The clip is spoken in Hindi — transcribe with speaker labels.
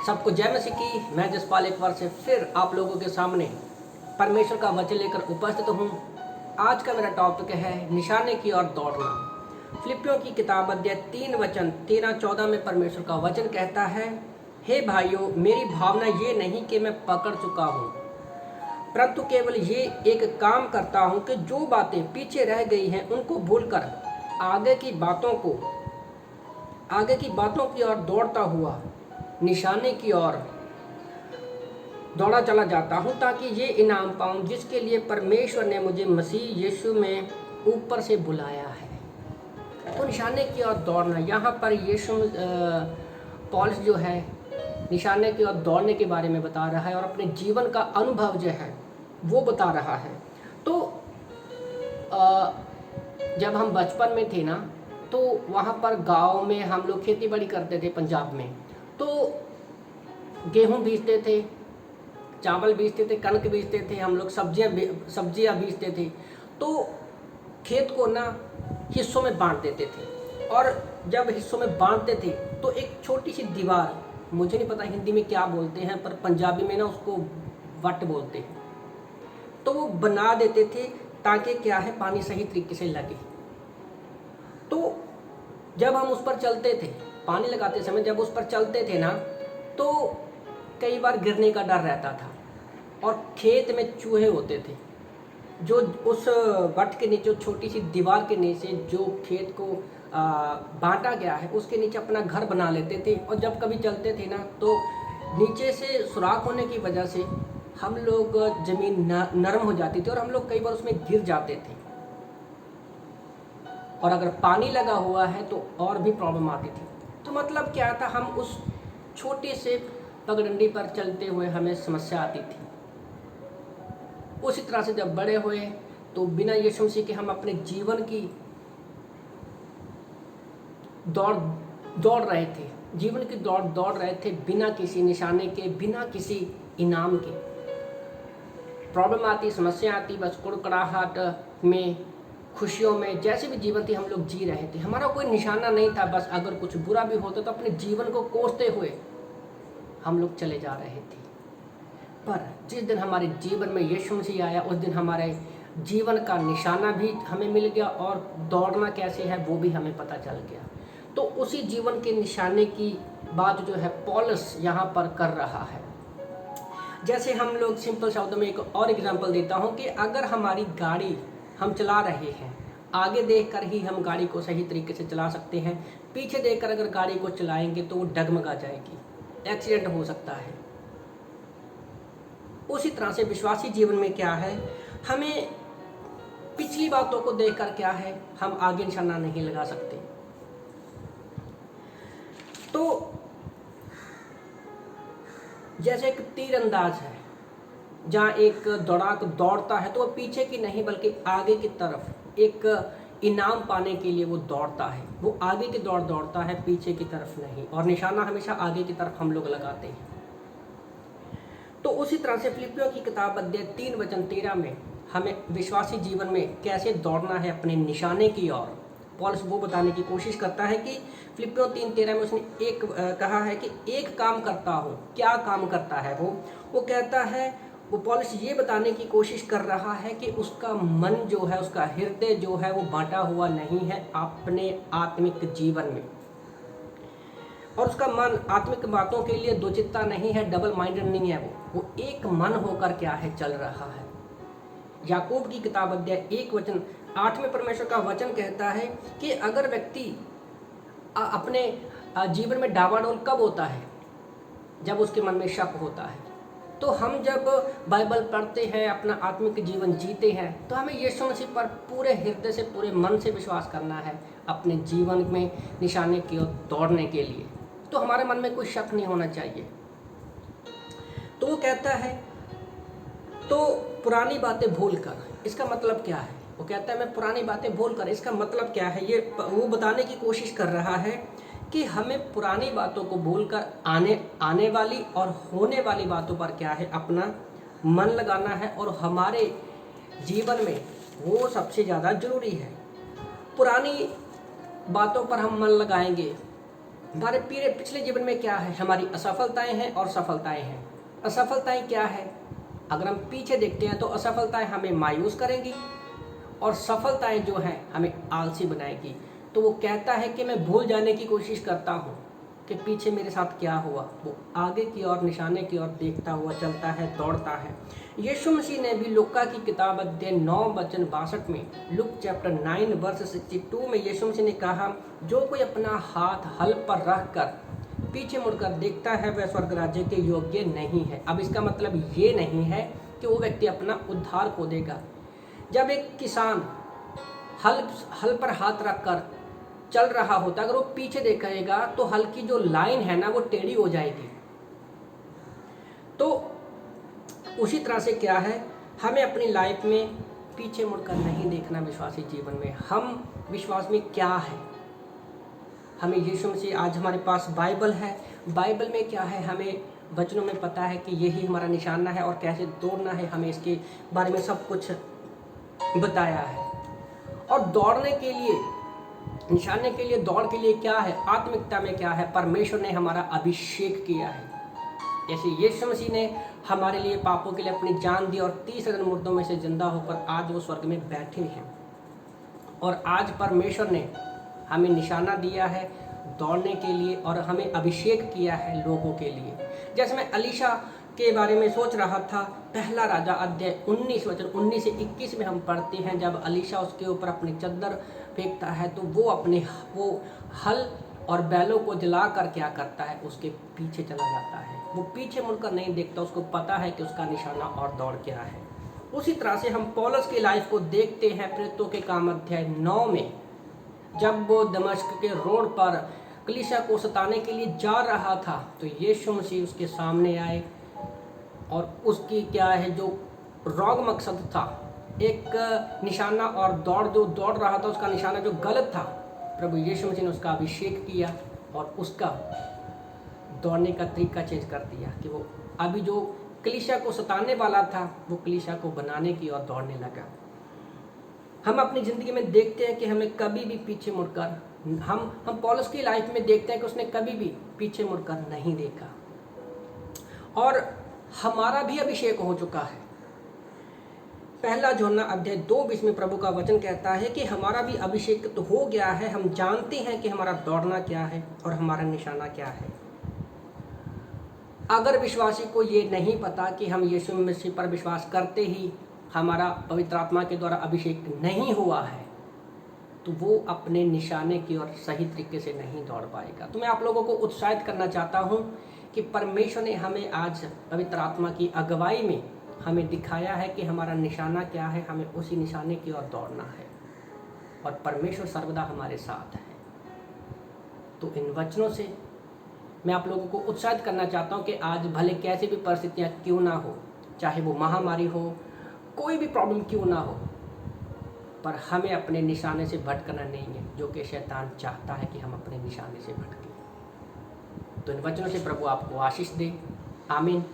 Speaker 1: सबको जय मसीह की। मैं जसपाल एक बार से फिर आप लोगों के सामने परमेश्वर का वचन लेकर उपस्थित हूँ। आज का मेरा टॉपिक है निशाने की ओर दौड़ना। फिलिप्पियों की किताब अध्याय 3 वचन 13-14 में परमेश्वर का वचन कहता है, हे भाइयों, मेरी भावना ये नहीं कि मैं पकड़ चुका हूँ, परंतु केवल ये एक काम करता हूँ कि जो बातें पीछे रह गई हैं उनको भूलकर आगे की बातों की ओर दौड़ता हुआ निशाने की ओर दौड़ा चला जाता हूँ, ताकि ये इनाम पाऊँ जिसके लिए परमेश्वर ने मुझे मसीह यीशु में ऊपर से बुलाया है। तो निशाने की ओर दौड़ना, यहाँ पर पौलुस जो है निशाने की ओर दौड़ने के बारे में बता रहा है और अपने जीवन का अनुभव जो है वो बता रहा है। तो जब हम बचपन में थे ना, तो वहाँ पर गांव में हम लोग खेती बाड़ी करते थे पंजाब में। तो गेहूँ बीजते थे, चावल बीजते थे, कणक बीजते थे, हम लोग सब्जियाँ बीजते थे। तो खेत को ना हिस्सों में बांट देते थे, और जब हिस्सों में बांटते थे तो एक छोटी सी दीवार, मुझे नहीं पता हिंदी में क्या बोलते हैं, पर पंजाबी में ना उसको वट बोलते हैं, तो वो बना देते थे ताकि क्या है, पानी सही तरीके से लगे। तो जब हम उस पर चलते थे, पानी लगाते समय जब उस पर चलते थे ना, तो कई बार गिरने का डर रहता था। और खेत में चूहे होते थे जो उस वट के नीचे, छोटी सी दीवार के नीचे जो खेत को बांटा गया है उसके नीचे अपना घर बना लेते थे। और जब कभी चलते थे ना, तो नीचे से सुराख होने की वजह से हम लोग जमीन नरम हो जाती थी और हम लोग कई बार उसमें गिर जाते थे। और अगर पानी लगा हुआ है तो और भी प्रॉब्लम आती थी। तो मतलब क्या था, हम उस छोटे से पगडंडी पर चलते हुए हमें समस्या आती थी। उसी तरह से जब बड़े हुए तो बिना यीशु मसीह के हम अपने जीवन की दौड़ रहे थे, जीवन की दौड़ रहे थे, बिना किसी निशाने के, बिना किसी इनाम के। प्रॉब्लम आती, समस्या आती, बस कुड़कुड़ाहट में, खुशियों में, जैसे भी जीवन थी हम लोग जी रहे थे। हमारा कोई निशाना नहीं था, बस अगर कुछ बुरा भी होता तो अपने जीवन को कोसते हुए हम लोग चले जा रहे थे। पर जिस दिन हमारे जीवन में यीशु मसीह आया, उस दिन हमारे जीवन का निशाना भी हमें मिल गया और दौड़ना कैसे है वो भी हमें पता चल गया। तो उसी जीवन के निशाने की बात जो है पौलुस यहाँ पर कर रहा है। जैसे हम लोग सिंपल शब्दों में एक और एग्जांपल देता हूँ कि अगर हमारी गाड़ी हम चला रहे हैं, आगे देखकर ही हम गाड़ी को सही तरीके से चला सकते हैं। पीछे देखकर अगर गाड़ी को चलाएंगे तो वो डगमगा जाएगी, एक्सीडेंट हो सकता है। उसी तरह से विश्वासी जीवन में क्या है, हमें पिछली बातों को देखकर क्या है, हम आगे निशाना नहीं लगा सकते। तो जैसे एक तीरंदाज है, जहाँ एक दौड़ाक दौड़ता है तो वह पीछे की नहीं बल्कि आगे की तरफ एक इनाम पाने के लिए वो दौड़ता है। वो आगे की दौड़ दौड़ता है, पीछे की तरफ नहीं, और निशाना हमेशा आगे की तरफ हम लोग लगाते हैं। तो उसी तरह से फिलिप्पियों की किताब अध्याय 3 वचन 13 में हमें विश्वासी जीवन में कैसे दौड़ना है अपने निशाने की ओर, पौलुस वो बताने की कोशिश करता है कि फिलिप्पियों 3:13 में उसने कहा है कि एक काम करता हूँ। क्या काम करता है वो कहता है, वो पौलुस ये बताने की कोशिश कर रहा है कि उसका मन जो है, उसका हृदय जो है वो बांटा हुआ नहीं है अपने आत्मिक जीवन में, और उसका मन आत्मिक बातों के लिए दोचित्ता नहीं है, डबल माइंडेड नहीं है। वो एक मन होकर क्या है, चल रहा है। याकूब की किताब अध्याय 1 वचन 8 में परमेश्वर का वचन कहता है कि अगर व्यक्ति अपने जीवन में डावाडोल कब होता है, जब उसके मन में शक होता है। तो हम जब बाइबल पढ़ते हैं, अपना आत्मिक जीवन जीते हैं, तो हमें यीशु मसीह पर पूरे हृदय से, पूरे मन से विश्वास करना है अपने जीवन में निशाने की ओर दौड़ने के लिए। तो हमारे मन में कोई शक नहीं होना चाहिए। तो वो कहता है, तो पुरानी बातें भूल कर, इसका मतलब क्या है? वो कहता है मैं पुरानी बातें भूल कर, इसका मतलब क्या है? ये वो बताने की कोशिश कर रहा है कि हमें पुरानी बातों को भूलकर आने वाली और होने वाली बातों पर क्या है, अपना मन लगाना है। और हमारे जीवन में वो सबसे ज़्यादा जरूरी है। पुरानी बातों पर हम मन लगाएंगे हमारे पिछले जीवन में क्या है, हमारी असफलताएं हैं और सफलताएं हैं। असफलताएं क्या है, अगर हम पीछे देखते हैं तो असफलताएं हमें मायूस करेंगी और सफलताएं जो हैं हमें आलसी बनाएगी। तो वो कहता है कि मैं भूल जाने की कोशिश करता हूँ कि पीछे मेरे साथ क्या हुआ, वो आगे की ओर, निशाने की ओर देखता हुआ चलता है, दौड़ता है। यीशु मसीह ने भी लूका की किताब अध्याय 9 वचन 62 में, लुक चैप्टर 9 वर्स 62 में यीशु मसीह ने कहा, जो कोई अपना हाथ हल पर रख कर पीछे मुड़कर देखता है वह स्वर्ग राज्य के योग्य नहीं है। अब इसका मतलब ये नहीं है कि वो व्यक्ति अपना उद्धार खो देगा। जब एक किसान हल पर हाथ रखकर चल रहा होता, अगर वो पीछे देखेगा तो हल की जो लाइन है ना वो टेढ़ी हो जाएगी। तो उसी तरह से क्या है, हमें अपनी लाइफ में पीछे मुड़कर नहीं देखना। विश्वासी जीवन में हम विश्वास में क्या है, हमें यीशु मसीह, आज हमारे पास बाइबल है, बाइबल में क्या है, हमें वचनों में पता है कि यही हमारा निशाना है और कैसे दौड़ना है, हमें इसके बारे में सब कुछ बताया है। और दौड़ने के लिए, निशाने के लिए, दौड़ के लिए क्या है, आत्मिकता में क्या है, परमेश्वर ने हमारा अभिषेक किया है। जैसे यीशु मसीह ने हमारे लिए पापों के लिए अपनी जान दी और 30 दिन मुर्दों में से जिंदा होकर आज वो स्वर्ग में बैठे हैं। और आज परमेश्वर ने हमें निशाना दिया है दौड़ने के लिए और हमें अभिषेक किया है लोगों के लिए। जैसे मैं अलीशा के बारे में सोच रहा था, पहला राजा अध्याय 19 वचन 19 से 21 में हम पढ़ते हैं, जब अलीशा उसके ऊपर अपनी चद्दर फेंकता है तो वो हल और बैलों को जलाकर क्या करता है, उसके पीछे चला जाता है। वो पीछे मुड़कर नहीं देखता, उसको पता है कि उसका निशाना और दौड़ क्या है। उसी तरह से हम पौलुस की लाइफ को देखते हैं प्रेरितों के काम अध्याय 9 में, जब वो दमिश्क के रोड पर कलीसिया को सताने के लिए जा रहा था तो यीशु मसीह उसके सामने आए और उसकी क्या है, जो रॉन्ग मकसद था, एक निशाना और जो दौड़ रहा था उसका निशाना जो गलत था, प्रभु यीशु मसीह ने उसका अभिषेक किया और उसका दौड़ने का तरीका चेंज कर दिया कि वो अभी जो कलीसिया को सताने वाला था वो कलीसिया को बनाने की ओर दौड़ने लगा। हम अपनी ज़िंदगी में देखते हैं कि हमें कभी भी पीछे मुड़कर, हम पौलुस की लाइफ में देखते हैं कि उसने कभी भी पीछे मुड़कर नहीं देखा और हमारा भी अभिषेक हो चुका है। पहला यूहन्ना अध्याय 2:20 में प्रभु का वचन कहता है कि हमारा भी अभिषेक तो हो गया है, हम जानते हैं कि हमारा दौड़ना क्या है और हमारा निशाना क्या है। अगर विश्वासी को ये नहीं पता कि हम यीशु मसीह पर विश्वास करते ही हमारा पवित्र आत्मा के द्वारा अभिषेक नहीं हुआ है तो वो अपने निशाने की ओर सही तरीके से नहीं दौड़ पाएगा। तो मैं आप लोगों को उत्साहित करना चाहता हूँ कि परमेश्वर ने हमें आज पवित्र आत्मा की अगुवाई में हमें दिखाया है कि हमारा निशाना क्या है, हमें उसी निशाने की ओर दौड़ना है और परमेश्वर सर्वदा हमारे साथ है। तो इन वचनों से मैं आप लोगों को उत्साहित करना चाहता हूँ कि आज भले कैसी भी परिस्थितियाँ क्यों ना हो, चाहे वो महामारी हो, कोई भी प्रॉब्लम क्यों ना हो, पर हमें अपने निशाने से भटकना नहीं है, जो कि शैतान चाहता है कि हम अपने निशाने से भटकें। तो इन वचनों से प्रभु आपको आशीष दे। आमीन।